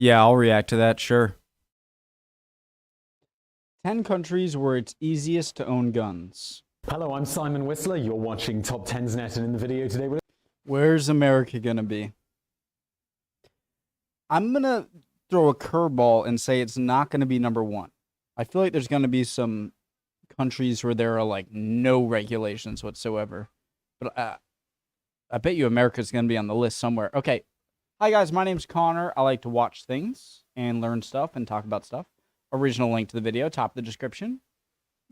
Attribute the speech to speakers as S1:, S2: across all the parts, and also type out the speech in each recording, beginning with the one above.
S1: Yeah, I'll react to that, sure.
S2: 10 countries where it's easiest to own guns.
S3: Hello, I'm Simon Whistler. You're watching Top 10's Net, and in the video today we're...
S2: Where's America gonna be? I'm gonna throw a curveball and say it's not gonna be number one. I feel like there's gonna be some countries where there are like no regulations whatsoever. But I bet you America's gonna be on the list somewhere. Okay. Hi guys, my name's Connor. I like to watch things and learn stuff and talk about stuff. Original link to the video, top of the description.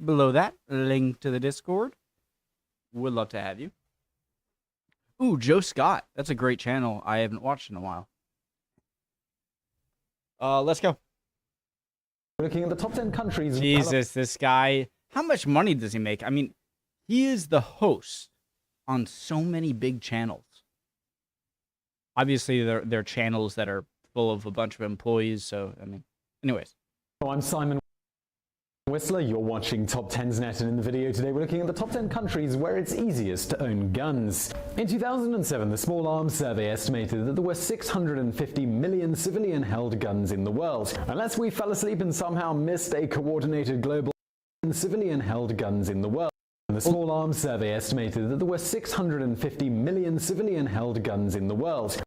S2: Below that, link to the Discord. Would love to have you. Ooh, Joe Scott. That's a great channel I haven't watched in a while. Let's go.
S3: looking at the top 10 countries.
S2: Jesus, this guy. How much money does he make? I mean, he is the host on so many big channels. Obviously, they're channels that are full of a bunch of employees. So, I mean, anyways.
S3: Oh, I'm Simon Whistler. You're watching Top 10's Net, and in the video today we're looking at the top 10 countries where it's easiest to own guns. In 2007, the Small Arms Survey estimated that there were 650 million civilian-held guns in the world. Unless we fell asleep and somehow missed a coordinated global civilian-held guns in the world. The Small Arms Survey estimated that there were 650 million civilian-held guns in the world.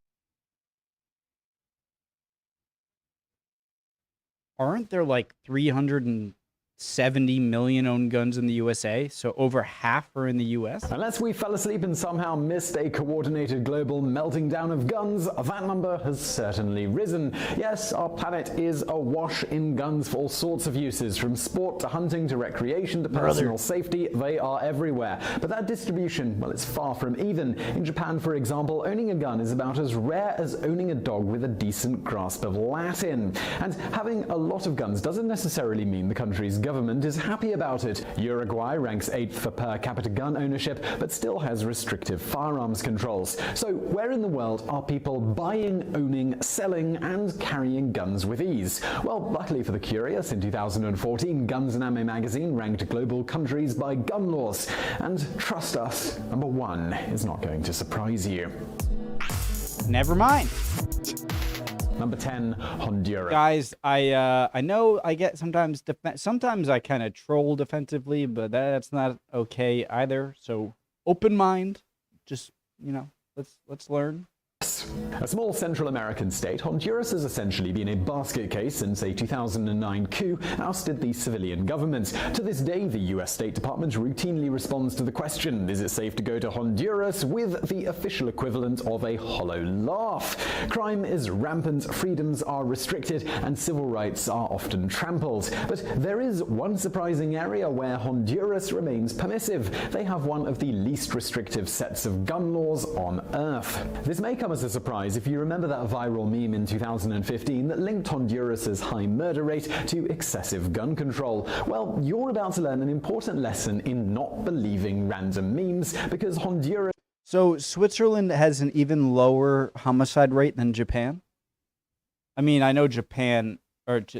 S2: Aren't there like 370 million owned guns in the USA? So over half are in the US?
S3: Unless we fell asleep and somehow missed a coordinated global melting down of guns, that number has certainly risen. Yes, our planet is awash in guns for all sorts of uses, from sport to hunting to recreation to personal safety. They are everywhere. But that distribution, well, it's far from even. In Japan, for example, owning a gun is about as rare as owning a dog with a decent grasp of Latin. And having a lot of guns doesn't necessarily mean the country's government is happy about it. Uruguay ranks 8th for per capita gun ownership, but still has restrictive firearms controls. So where in the world are people buying, owning, selling, and carrying guns with ease? Well, luckily for the curious, in 2014, Guns and Ammo magazine ranked global countries by gun laws. And trust us, number 1 is not going to surprise you.
S2: Never mind.
S3: Number 10, Honduras.
S2: Guys, I know I get sometimes I kind of troll defensively, but that's not okay either. So open mind, just, you know, let's learn.
S3: A small Central American state, Honduras has essentially been a basket case since a 2009 coup ousted the civilian government. To this day, the US State Department routinely responds to the question, is it safe to go to Honduras, with the official equivalent of a hollow laugh. Crime is rampant, freedoms are restricted, and civil rights are often trampled. But there is one surprising area where Honduras remains permissive. They have one of the least restrictive sets of gun laws on Earth. This may come as a surprise if you remember that viral meme in 2015 that linked Honduras's high murder rate to excessive gun control. Well, you're about to learn an important lesson in not believing random memes, because Honduras...
S2: So Switzerland has an even lower homicide rate than Japan? I mean, I know Japan,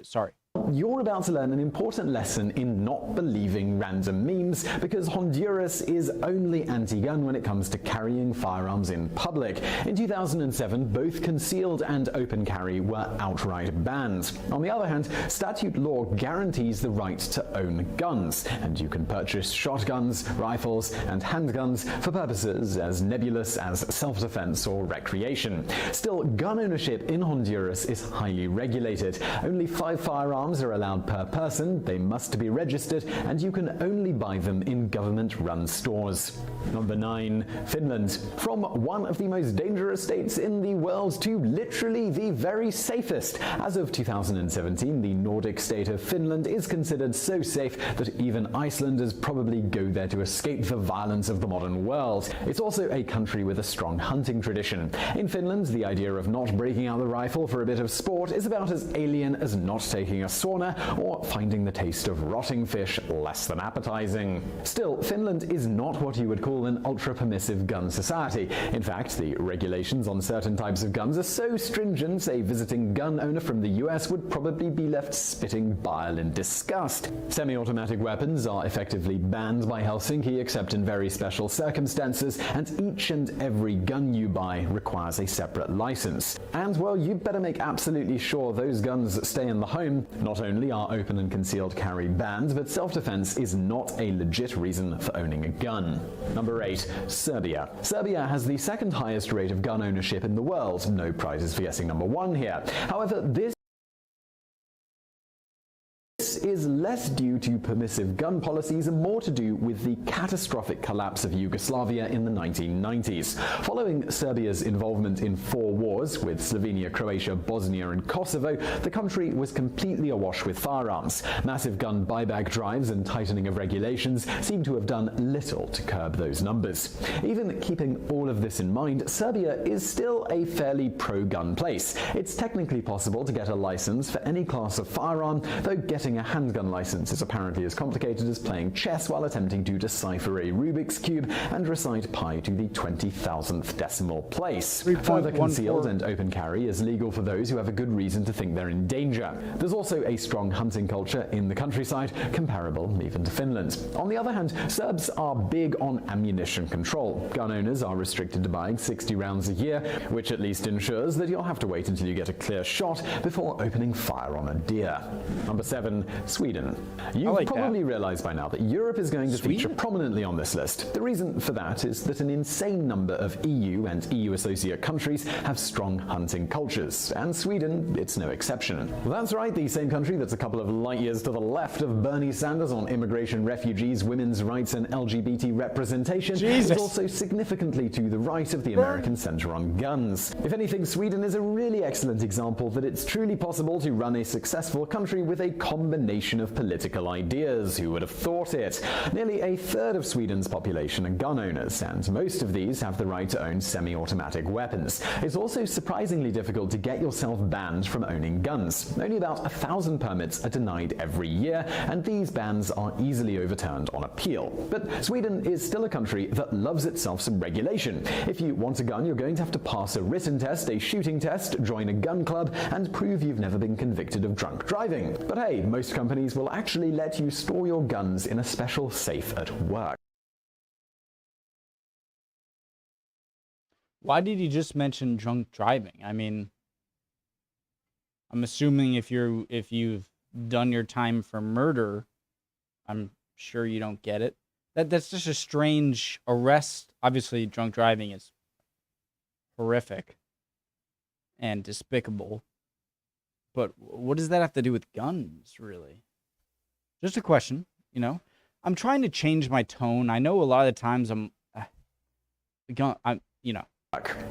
S2: sorry.
S3: You're about to learn an important lesson in not believing random memes, because Honduras is only anti-gun when it comes to carrying firearms in public. In 2007, both concealed and open carry were outright banned. On the other hand, statute law guarantees the right to own guns, and you can purchase shotguns, rifles, and handguns for purposes as nebulous as self-defense or recreation. Still, gun ownership in Honduras is highly regulated. Only 5 firearms are allowed per person, they must be registered, and you can only buy them in government-run stores. Number 9, Finland. From one of the most dangerous states in the world to literally the very safest. As of 2017, the Nordic state of Finland is considered so safe that even Icelanders probably go there to escape the violence of the modern world. It's also a country with a strong hunting tradition. In Finland, the idea of not breaking out the rifle for a bit of sport is about as alien as not taking a sword fauna, or finding the taste of rotting fish less than appetizing. Still, Finland is not what you would call an ultra-permissive gun society. In fact, the regulations on certain types of guns are so stringent, a visiting gun owner from the US would probably be left spitting bile in disgust. Semi-automatic weapons are effectively banned by Helsinki except in very special circumstances, and each and every gun you buy requires a separate license. And, well, you better make absolutely sure those guns stay in the home. Not only are open and concealed carry banned, but self-defense is not a legit reason for owning a gun. Number 8. Serbia. Serbia has the second highest rate of gun ownership in the world. No prizes for guessing number 1 here. However, this is less due to permissive gun policies and more to do with the catastrophic collapse of Yugoslavia in the 1990s. Following Serbia's involvement in 4 wars with Slovenia, Croatia, Bosnia and Kosovo, the country was completely awash with firearms. Massive gun buyback drives and tightening of regulations seem to have done little to curb those numbers. Even keeping all of this in mind, Serbia is still a fairly pro-gun place. It's technically possible to get a license for any class of firearm, though getting a handgun license is apparently as complicated as playing chess while attempting to decipher a Rubik's Cube and recite pi to the 20,000th decimal place. Further, concealed and open carry is legal for those who have a good reason to think they're in danger. There's also a strong hunting culture in the countryside, comparable even to Finland. On the other hand, Serbs are big on ammunition control. Gun owners are restricted to buying 60 rounds a year, which at least ensures that you'll have to wait until you get a clear shot before opening fire on a deer. Number 7. Sweden. You've probably realized by now that Europe is going to feature prominently on this list. The reason for that is that an insane number of EU and EU associate countries have strong hunting cultures, and Sweden, it's no exception. That's right, the same country that's a couple of light years to the left of Bernie Sanders on immigration, refugees, women's rights and LGBT representation is also significantly to the right of the American Center on Guns. If anything, Sweden is a really excellent example that it's truly possible to run a successful country with a combination of political ideas. Who would have thought it? Nearly a third of Sweden's population are gun owners, and most of these have the right to own semi-automatic weapons. It's also surprisingly difficult to get yourself banned from owning guns. Only about 1,000 permits are denied every year, and these bans are easily overturned on appeal. But Sweden is still a country that loves itself some regulation. If you want a gun, you're going to have to pass a written test, a shooting test, join a gun club, and prove you've never been convicted of drunk driving. But hey, most companies will actually let you store your guns in a special safe at work.
S2: Why did he just mention drunk driving? I mean, I'm assuming if you've done your time for murder, I'm sure you don't get it. That's just a strange arrest. Obviously, drunk driving is horrific and despicable. But what does that have to do with guns, really? Just a question, you know? I'm trying to change my tone. I know a lot of the times I'm you know.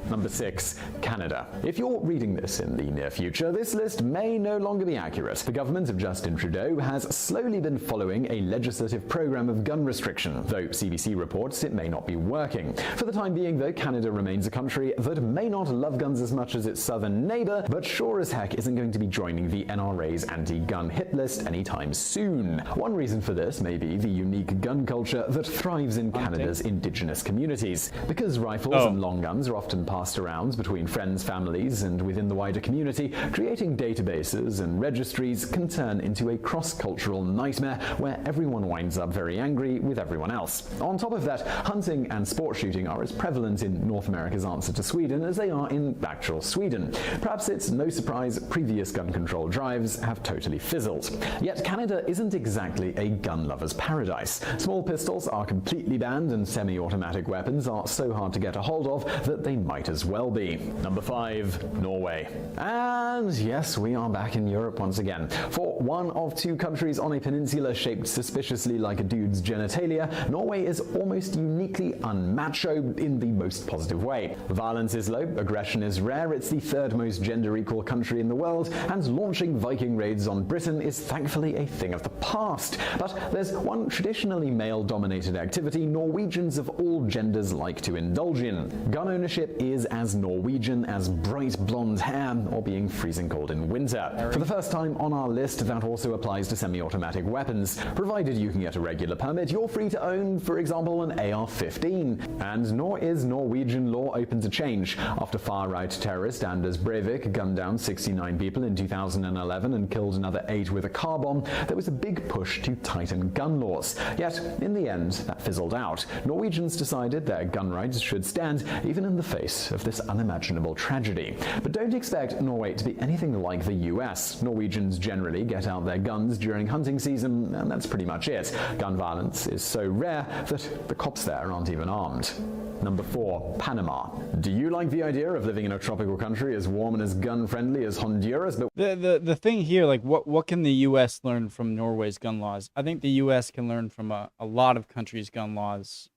S3: Number 6. Canada. If you're reading this in the near future, this list may no longer be accurate. The government of Justin Trudeau has slowly been following a legislative program of gun restriction, though CBC reports it may not be working. For the time being, though, Canada remains a country that may not love guns as much as its southern neighbor, but sure as heck isn't going to be joining the NRA's anti-gun hit list anytime soon. One reason for this may be the unique gun culture that thrives in Canada's indigenous communities. Because rifles and long guns are often passed around between friends, families, and within the wider community, creating databases and registries can turn into a cross-cultural nightmare where everyone winds up very angry with everyone else. On top of that, hunting and sport shooting are as prevalent in North America's answer to Sweden as they are in actual Sweden. Perhaps it's no surprise previous gun control drives have totally fizzled. Yet Canada isn't exactly a gun lover's paradise. Small pistols are completely banned, and semi-automatic weapons are so hard to get a hold of that they might as well be. Number 5. Norway. And yes, we are back in Europe once again. For one of 2 countries on a peninsula shaped suspiciously like a dude's genitalia, Norway is almost uniquely unmacho in the most positive way. Violence is low, aggression is rare, it's the 3rd most gender-equal country in the world, and launching Viking raids on Britain is thankfully a thing of the past. But there's one traditionally male-dominated activity Norwegians of all genders like to indulge in: gun ownership ownership is as Norwegian as bright blonde hair or being freezing cold in winter. For the first time on our list, that also applies to semi-automatic weapons. Provided you can get a regular permit, you're free to own, for example, an AR-15. And nor is Norwegian law open to change. After far-right terrorist Anders Breivik gunned down 69 people in 2011 and killed another 8 with a car bomb, there was a big push to tighten gun laws. Yet, in the end, that fizzled out. Norwegians decided their gun rights should stand even in the face of this unimaginable tragedy. But don't expect Norway to be anything like the US. Norwegians generally get out their guns during hunting season, and that's pretty much it. Gun violence is so rare that the cops there aren't even armed. Number 4. Panama. Do you like the idea of living in a tropical country as warm and as gun-friendly as Honduras? But
S2: the thing here, like, what can the U.S. learn from Norway's gun laws? I think the U.S. can learn from a lot of countries' gun laws.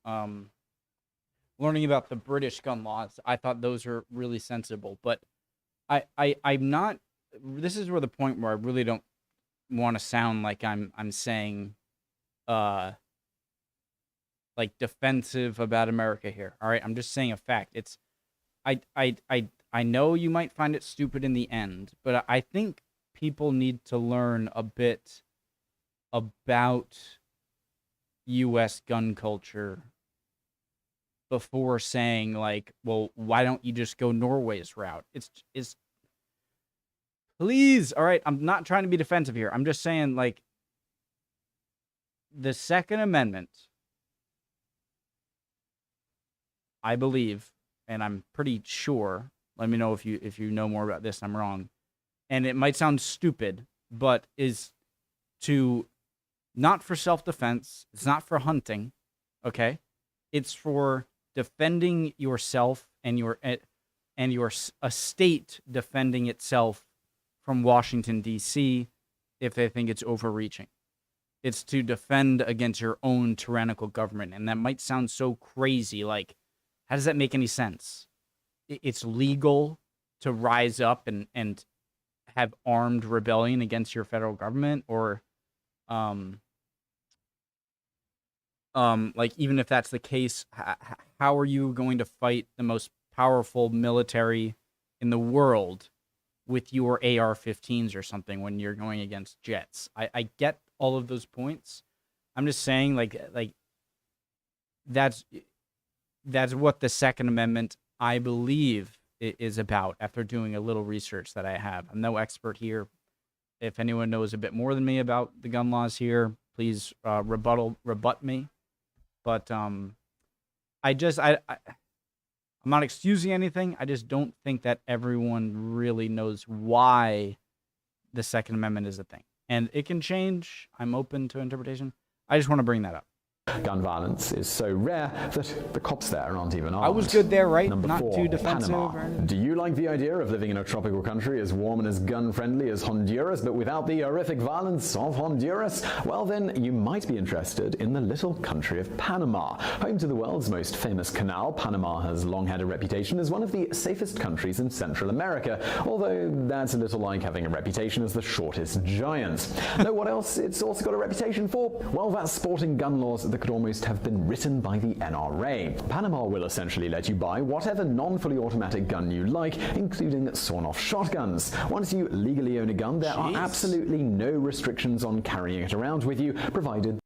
S2: Learning about the British gun laws, I thought those are really sensible. But I'm not. This is where the point where I really don't want to sound like I'm saying, like, defensive about America here. All right, I'm just saying a fact. It's, I know you might find it stupid in the end, but I think people need to learn a bit about U.S. gun culture before saying, like, well, why don't you just go Norway's route? It's please, all right, I'm not trying to be defensive here. I'm just saying, like, the Second Amendment, I believe, and I'm pretty sure, let me know if you know more about this, I'm wrong, and it might sound stupid, but is to, not for self-defense, it's not for hunting, okay? It's for defending yourself and your a state defending itself from Washington, D.C. if they think it's overreaching. It's to defend against your own tyrannical government, and that might sound so crazy, like, how does that make any sense? It's legal to rise up and have armed rebellion against your federal government, or, like, even if that's the case, how are you going to fight the most powerful military in the world with your AR-15s or something when you're going against jets? I get all of those points. I'm just saying, like that's what the Second Amendment, I believe, is about, after doing a little research that I have. I'm no expert here. If anyone knows a bit more than me about the gun laws here, please rebut me. But I'm not excusing anything. I just don't think that everyone really knows why the Second Amendment is a thing. And it can change. I'm open to interpretation. I just want to bring that up.
S3: Gun violence is so rare that the cops there aren't even armed.
S2: I was good there, right?
S3: Number
S2: Not
S3: 4,
S2: too defensive.
S3: Panama. Do you like the idea of living in a tropical country as warm and as gun-friendly as Honduras, but without the horrific violence of Honduras? Well, then you might be interested in the little country of Panama. Home to the world's most famous canal, Panama has long had a reputation as one of the safest countries in Central America, although that's a little like having a reputation as the shortest giant. Know what else it's also got a reputation for? Well, that's sporting gun laws that could almost have been written by the NRA. Panama will essentially let you buy whatever non-fully automatic gun you like, including sawn-off shotguns. Once you legally own a gun, there are absolutely no restrictions on carrying it around with you, provided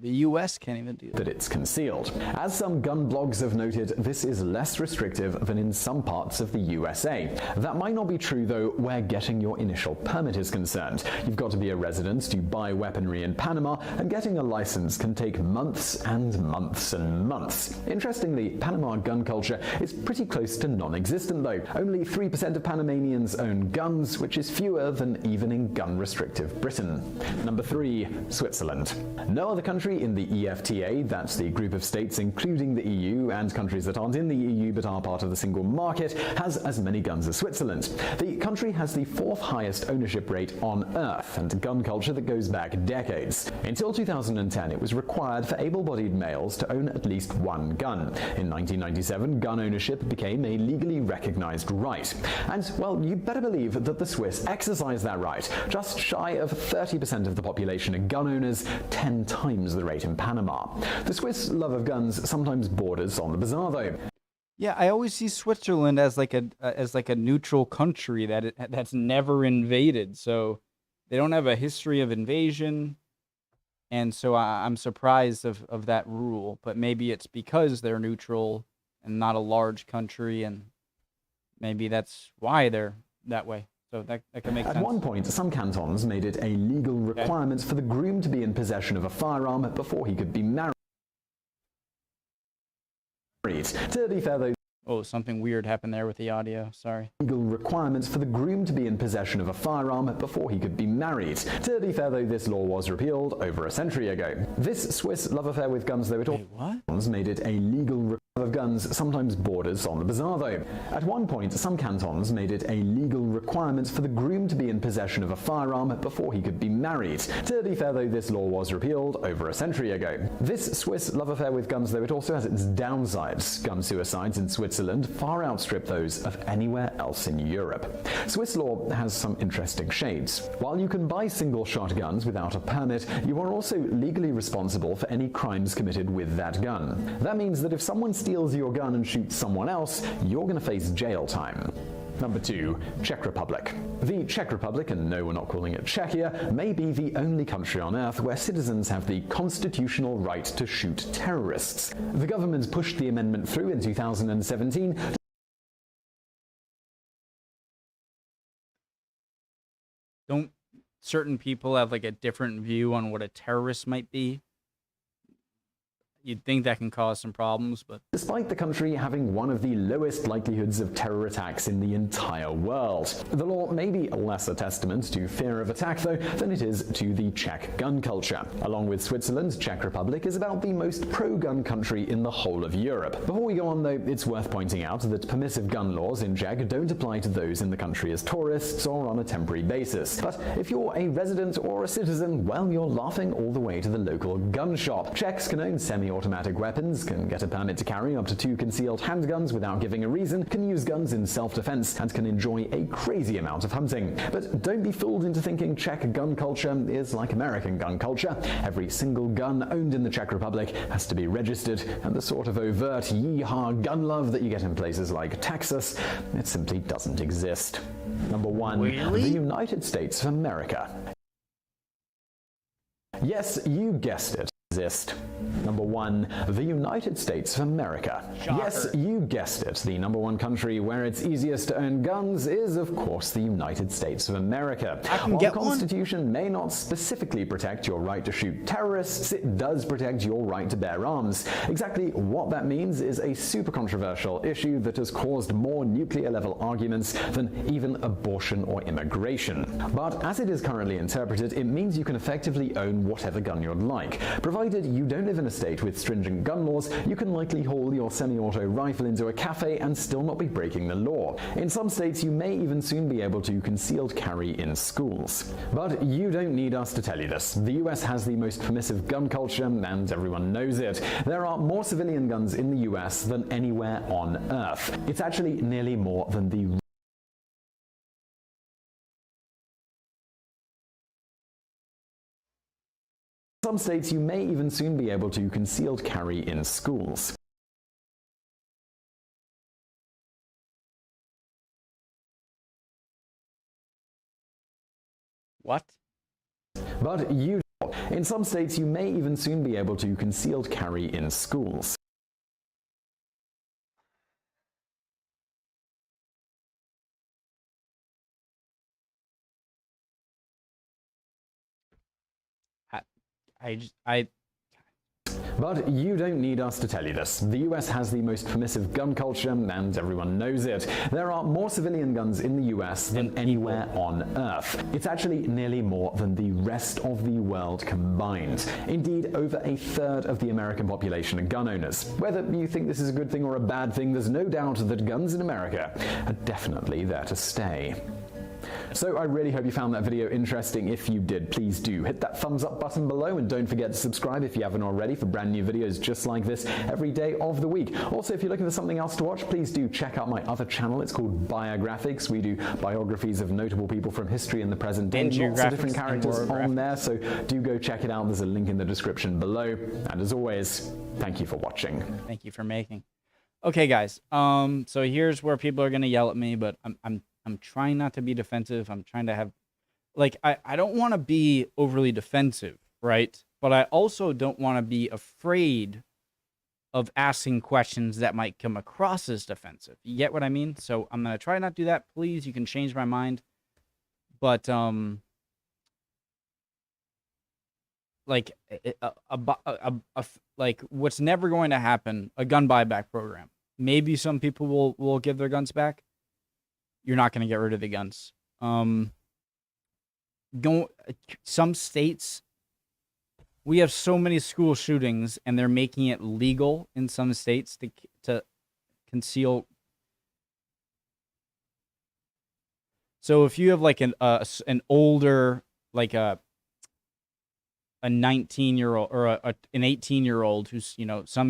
S2: the U.S. can't even do
S3: that it's concealed. As some gun blogs have noted, this is less restrictive than in some parts of the USA. That might not be true, though, where getting your initial permit is concerned. You've got to be a resident to buy weaponry in Panama, and getting a license can take months and months and months. Interestingly, Panama gun culture is pretty close to non-existent, though. Only 3% of Panamanians own guns, which is fewer than even in gun-restrictive Britain. Number 3. Switzerland. No other country in the EFTA, that's the group of states including the EU and countries that aren't in the EU but are part of the single market, has as many guns as Switzerland. The country has the 4th highest ownership rate on Earth, and gun culture that goes back decades. Until 2010, it was required for able-bodied males to own at least one gun. In 1997, gun ownership became a legally recognized right. And, well, you better believe that the Swiss exercise that right. Just shy of 30% of the population are gun owners, 10 times times the rate in Panama. The Swiss love of guns sometimes borders on the bizarre, though.
S2: Yeah, I always see Switzerland as like a neutral country that's never invaded. So they don't have a history of invasion, and so I'm surprised of that rule. But maybe it's because they're neutral and not a large country, and maybe that's why they're that way. So that can make sense.
S3: At one point, some cantons made it a legal requirement for the groom to be in possession of a firearm before he could be married. To be fair, though,
S2: Oh, something weird happened there with the audio. Sorry.
S3: legal requirements for the groom to be in possession of a firearm before he could be married. To be fair, though, this law was repealed over a century ago. This Swiss love affair with guns, though, made it a legal of guns sometimes borders on the bizarre, though. At one point, some cantons made it a legal requirement for the groom to be in possession of a firearm before he could be married. To be fair, though, this law was repealed over a century ago. This Swiss love affair with guns, though, it also has its downsides. Gun suicides in Switzerland far outstrip those of anywhere else in Europe. Swiss law has some interesting shades. While you can buy single-shot guns without a permit, you are also legally responsible for any crimes committed with that gun. That means that if someone steals your gun and shoots someone else, you're going to face jail time. Number 2. Czech Republic. The Czech Republic, and no, we're not calling it Czechia, may be the only country on earth where citizens have the constitutional right to shoot terrorists. The government pushed the amendment through in 2017.
S2: Don't certain people have like a different view on what a terrorist might be? You'd think that can cause some problems, but
S3: Despite the country having one of the lowest likelihoods of terror attacks in the entire world. The law may be less a testament to fear of attack, though, than it is to the Czech gun culture. Along with Switzerland, Czech Republic is about the most pro-gun country in the whole of Europe. Before we go on, though, it's worth pointing out that permissive gun laws in Czech don't apply to those in the country as tourists or on a temporary basis. But if you're a resident or a citizen, well, you're laughing all the way to the local gun shop. Czechs can own semi-automatic weapons, can get a permit to carry up to 2 concealed handguns without giving a reason, can use guns in self-defense, and can enjoy a crazy amount of hunting. But don't be fooled into thinking Czech gun culture is like American gun culture. Every single gun owned in the Czech Republic has to be registered, and the sort of overt yee-haw gun love that you get in places like Texas, it simply doesn't exist. Number 1.
S2: Really?
S3: The United States of America. Yes, you guessed it. Number 1. The United States of America.
S2: Shocker.
S3: Yes, you guessed it. The number 1 country where it's easiest to own guns is, of course, the United States of America. While the Constitution may not specifically protect your right to shoot terrorists, it does protect your right to bear arms. Exactly what that means is a super controversial issue that has caused more nuclear-level arguments than even abortion or immigration. But as it is currently interpreted, it means you can effectively own whatever gun you'd like. Provided you don't live in a state with stringent gun laws, you can likely haul your semi-auto rifle into a cafe and still not be breaking the law. In some states, you may even soon be able to concealed carry in schools. But you don't need us to tell you this. The US has the most permissive gun culture, and everyone knows it. There are more civilian guns in the US than anywhere on Earth. It's actually nearly more than the In some states, you may even soon be able to concealed carry in schools.
S2: what?
S3: But in some states, you may even soon be able to concealed carry in schools. But you don't need us to tell you this. The US has the most permissive gun culture, and everyone knows it. There are more civilian guns in the US than anywhere on Earth. It's actually nearly more than the rest of the world combined. Indeed, over a third of the American population are gun owners. Whether you think this is a good thing or a bad thing, there's no doubt that guns in America are definitely there to stay. So I really hope you found that video interesting. If you did, please do hit that thumbs up button below, and don't forget to subscribe if you haven't already for brand new videos just like this every day of the week. Also, if you're looking for something else to watch, please do check out my other channel. It's called Biographics. We do biographies of notable people from history and the present day. Lots of different characters on there, so do go check it out. There's a link in the description below. And as always, thank you for watching.
S2: Thank you for making. Okay, guys. So here's where people are gonna yell at me, but I'm trying not to be defensive. I'm trying to have, like, I don't want to be overly defensive, right? But I also don't want to be afraid of asking questions that might come across as defensive. You get what I mean? So I'm gonna try not to do that. Please, you can change my mind. But like like what's never going to happen, a gun buyback program. Maybe some people will give their guns back. You're not going to get rid of the guns. Some states, we have so many school shootings, and they're making it legal in some states to conceal. So if you have like an older, like a 19-year-old or an 18-year-old who's, you know, some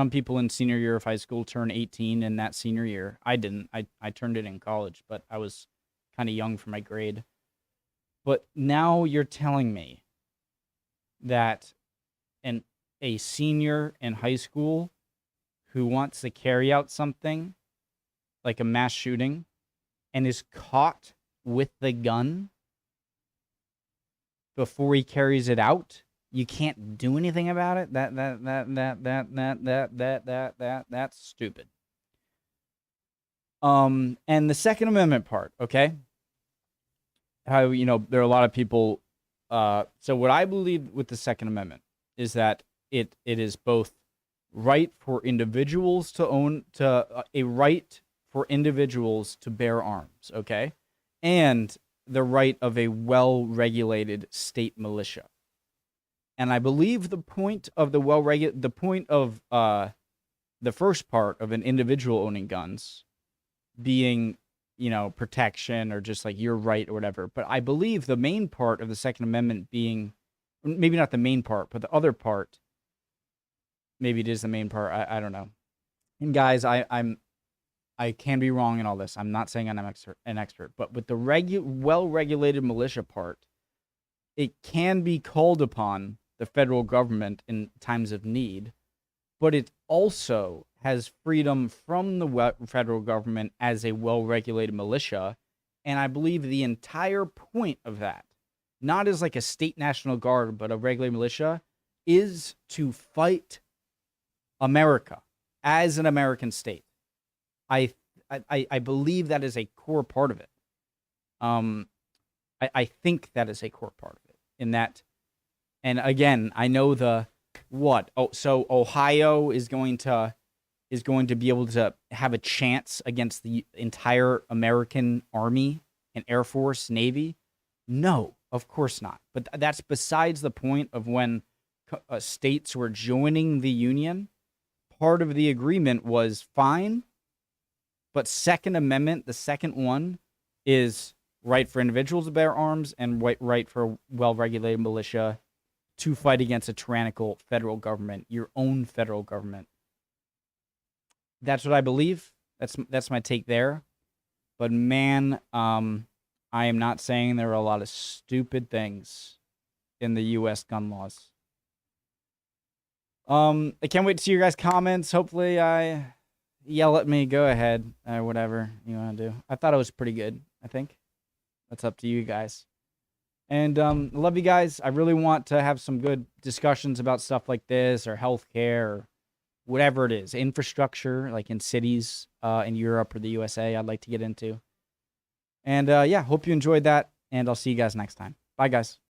S2: people in senior year of high school turn 18 in that senior year. I didn't. I turned it in college, but I was kind of young for my grade. But now you're telling me that a senior in high school who wants to carry out something like a mass shooting and is caught with the gun before he carries it out, you can't do anything about it? That's stupid. And the Second Amendment part, okay? How, you know, there are a lot of people. So what I believe with the Second Amendment is that it is both right for individuals to own, a right for individuals to bear arms, okay? And the right of a well-regulated state militia. And I believe the point of the the first part of an individual owning guns being, you know, protection or just like your right or whatever. But I believe the main part of the Second Amendment being, maybe not the main part, but the other part, maybe it is the main part. I don't know. And guys, I can be wrong in all this. I'm not saying I'm an expert, but with the well-regulated militia part, it can be called upon the federal government in times of need, but it also has freedom from the federal government as a well-regulated militia. And I believe the entire point of that, not as like a state National Guard, but a regulated militia, is to fight America as an American state. I believe that is a core part of it. I think that is a core part of it. In that, and again, I know so Ohio is going to be able to have a chance against the entire American Army and Air Force, Navy. No, of course not. But that's besides the point of when states were joining the Union. Part of the agreement was fine. But Second Amendment, the second one, is right for individuals to bear arms and right for well-regulated militia to fight against a tyrannical federal government, your own federal government. That's what I believe. That's my take there. But man, I am not saying there are a lot of stupid things in the U.S. gun laws. I can't wait to see your guys' comments. Hopefully, yell at me, go ahead, whatever you want to do. I thought it was pretty good, I think. That's up to you guys. And love you guys. I really want to have some good discussions about stuff like this or healthcare or whatever it is. Infrastructure, like in cities in Europe or the USA, I'd like to get into. And yeah, hope you enjoyed that. And I'll see you guys next time. Bye, guys.